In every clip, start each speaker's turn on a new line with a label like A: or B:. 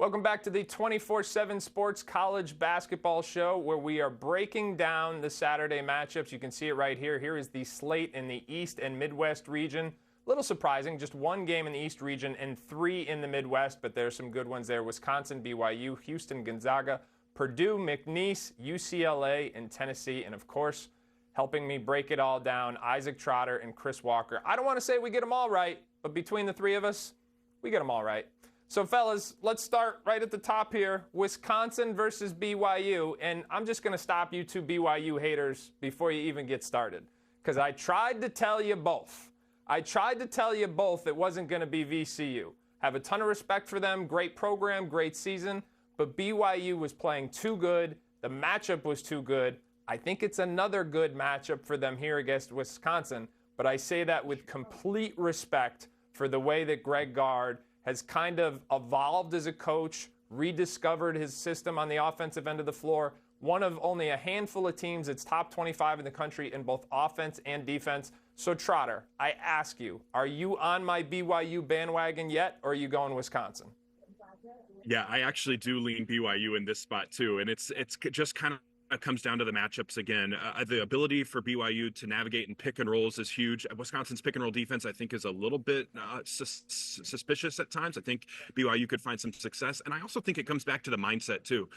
A: Welcome back to the 24/7 Sports College Basketball Show, where we are breaking down the Saturday matchups. You can see it right here. Here is the slate in the East and Midwest region. A little surprising, just one game in the East region and 3 in the Midwest, but there's some good ones there. Wisconsin, BYU, Houston, Gonzaga, Purdue, McNeese, UCLA, and Tennessee. And of course, helping me break it all down, Isaac Trotter and Chris Walker. I don't want to say we get them all right, but between the three of us, we get them all right. So, fellas, let's start right at the top here. Wisconsin versus BYU. And I'm just going to stop you two BYU haters before you even get started, because I tried to tell you both. It wasn't going to be VCU. Have a ton of respect for them. Great program, great season. But BYU was playing too good. The matchup was too good. I think it's another good matchup for them here against Wisconsin. But I say that with complete respect for the way that Greg Gard has kind of evolved as a coach, rediscovered his system on the offensive end of the floor. One of only a handful of teams that's top 25 in the country in both offense and defense. So, Trotter, I ask you, are you on my BYU bandwagon yet, or are you going Wisconsin?
B: Yeah, I actually do lean BYU in this spot too, and it's just kind of comes down to the matchups again. The ability for BYU to navigate and pick and rolls is huge. Wisconsin's pick and roll defense, I think, is a little bit suspicious at times. I think BYU could find some success, and I also think it comes back to the mindset too.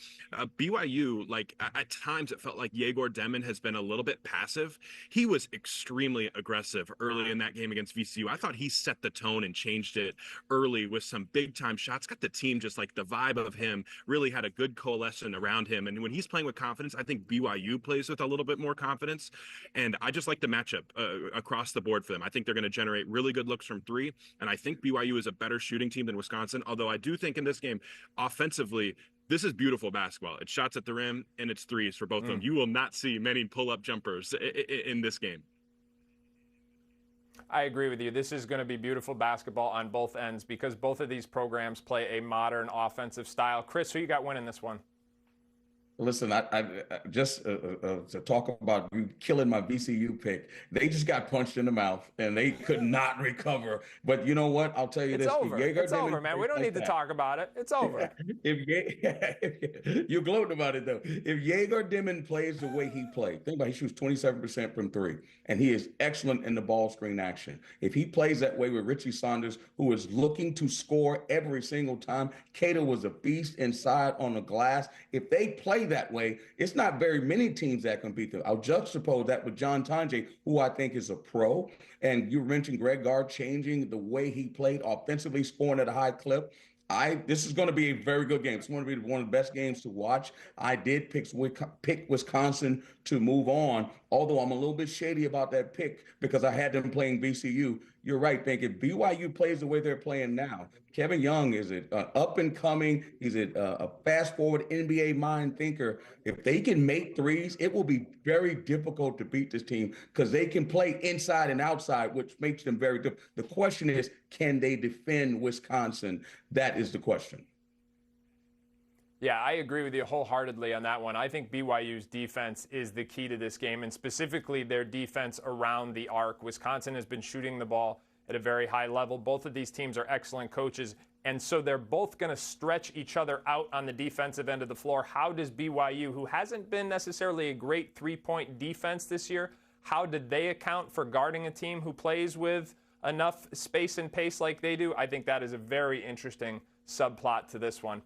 B: BYU, like at times, it felt like Yegor Demon has been a little bit passive. He was extremely aggressive early in that game against VCU. I thought he set the tone and changed it early with some big time shots. Got the team just like the vibe of him. Really had a good coalescence around him, and when he's playing with confidence, I think BYU plays with a little bit more confidence, and I just like the matchup across the board for them. I think they're going to generate really good looks from three, and I think BYU is a better shooting team than Wisconsin, although I do think in this game, offensively, this is beautiful basketball. It's shots at the rim, and it's threes for both of them. You will not see many pull-up jumpers in this game.
A: I agree with you. This is going to be beautiful basketball on both ends because both of these programs play a modern offensive style. Chris, who you got winning this one?
C: Listen, I just to talk about you killing my VCU pick. They just got punched in the mouth and they could not recover. But you know what? I'll tell you
A: it's
C: this:
A: over. It's over, man. We don't need to talk about it. It's over.
C: You're gloating about it though. If Yegor Dimon plays the way he played, think about it, he shoots 27% from three, and he is excellent in the ball screen action. If he plays that way with Richie Saunders, who is looking to score every single time, Cato was a beast inside on the glass. If they play that way, it's not very many teams that can beat them. I'll juxtapose that with John Tanji, who I think is a pro. And you mentioned Greg Gard changing the way he played offensively, scoring at a high clip. This is going to be a very good game. It's going to be one of the best games to watch. I did pick Wisconsin to move on, although I'm a little bit shady about that pick because I had them playing VCU. You're right, thinking BYU plays the way they're playing now. Kevin Young is an up and coming. He's a fast forward NBA mind thinker. If they can make threes, it will be very difficult to beat this team because they can play inside and outside, which makes them very difficult. The question is, can they defend Wisconsin? That is the question.
A: Yeah, I agree with you wholeheartedly on that one. I think BYU's defense is the key to this game, and specifically their defense around the arc. Wisconsin has been shooting the ball at a very high level. Both of these teams are excellent coaches, and so they're both going to stretch each other out on the defensive end of the floor. How does BYU, who hasn't been necessarily a great three-point defense this year, how did they account for guarding a team who plays with enough space and pace like they do? I think that is a very interesting subplot to this one.